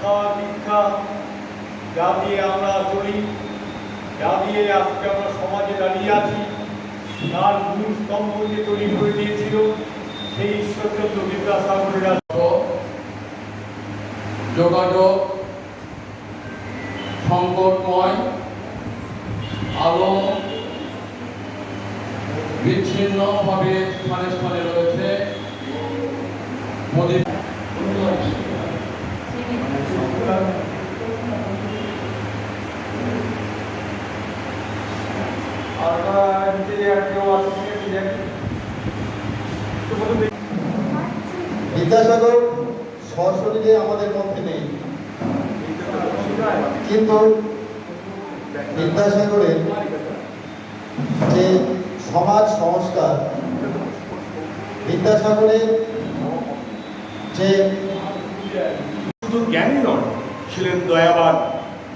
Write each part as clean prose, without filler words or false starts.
শিক্ষা দীক্ষা যা দিয়ে আমরা চলি, যা দিয়ে আজকে আমরা সমাজে দাঁড়িয়ে আছি, তার মূল স্তম্ভকে তৈরি করে দিয়েছিল সেই ঈশ্বরচন্দ্র বিদ্যাসাগরের। যোগাযোগ সংকটময়, আলো বিচ্ছিন্নভাবে স্থানে স্থানে রয়েছে। বিদ্যাসাগর সশরীরে আমাদের মধ্যে নেই, কিন্তু বিদ্যাসাগরের যে সমাজ সংস্কার, বিদ্যাসাগরের যে শুধু জ্ঞানী নন, ছিলেন দয়াবান।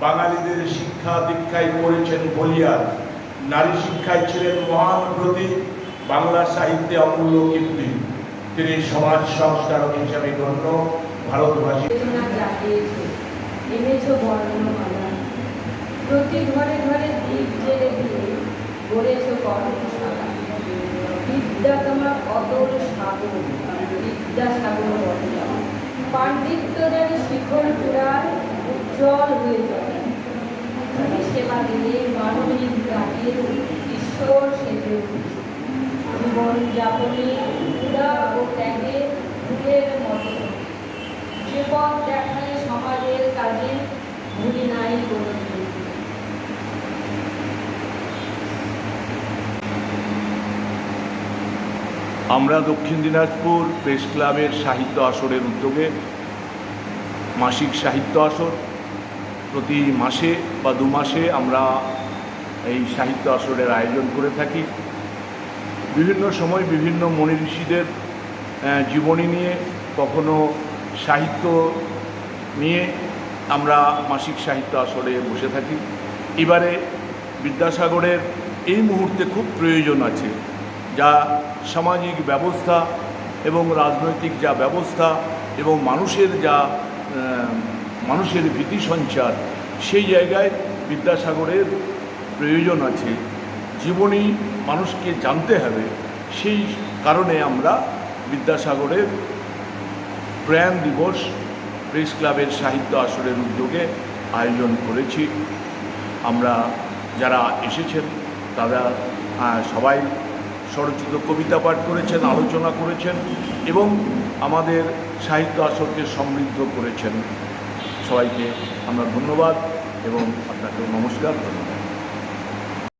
বাঙালিদের শিক্ষা দীক্ষায় করেছেন বলিয়ান, নারী শিক্ষায় ছিলেন মহান প্রতীক, বাংলা সাহিত্যে অমূল্য কীর্তি। তিনি সমাজ সংস্কারক হিসাবে গণ্য। ভারতবাসী প্রতি ঘরে ঘরে দীপ জেলে দিয়ে গড়েছ কর্মশালা। বিদ্যা তোমার অতল সাগর, বিদ্যাসাগর বর্ণনা। পাণ্ডিত্য যেন শিখর চূড়ার উজ্জ্বল হয়ে যাবে। সেবা দিলে মানবিক জাতির ঈশ্বর সেজে উঠেছে। জীবন যাপনে উদার ও ত্যাগের ফুলের মতো যে পথ দেখায় সমাজের কাজে ভুলি নাই কোনো। আমরা দক্ষিণ দিনাজপুর প্রেস ক্লাবের সাহিত্য আসরের উদ্যোগে মাসিক সাহিত্য আসর প্রতি মাসে বা 2 মাসে আমরা এই সাহিত্য আসরের আয়োজন করে থাকি। বিভিন্ন সময় বিভিন্ন মনি ঋষিদের জীবনী নিয়ে, কখনো সাহিত্য নিয়ে আমরা মাসিক সাহিত্য আসরে বসে থাকি। এবারে বিদ্যাসাগরের এই মুহূর্তে খুব প্রয়োজন আছে, যা সামাজিক ব্যবস্থা এবং রাজনৈতিক যা ব্যবস্থা এবং মানুষের ভীতি সঞ্চার, সেই জায়গায় বিদ্যাসাগরের প্রয়োজন আছে। জীবনী মানুষকে জানতে হবে, সেই কারণে আমরা বিদ্যাসাগরের প্রয়াণ দিবস প্রেস ক্লাবের সাহিত্য আসরের উদ্যোগে আয়োজন করেছি। আমরা যারা এসেছেন তারা সবাই স্বরচিত কবিতা পাঠ করেছেন, আলোচনা করেছেন এবং আমাদের সাহিত্য আসরকে সমৃদ্ধ করেছেন। সবাইকে আমরা ধন্যবাদ এবং আপনাকে নমস্কার।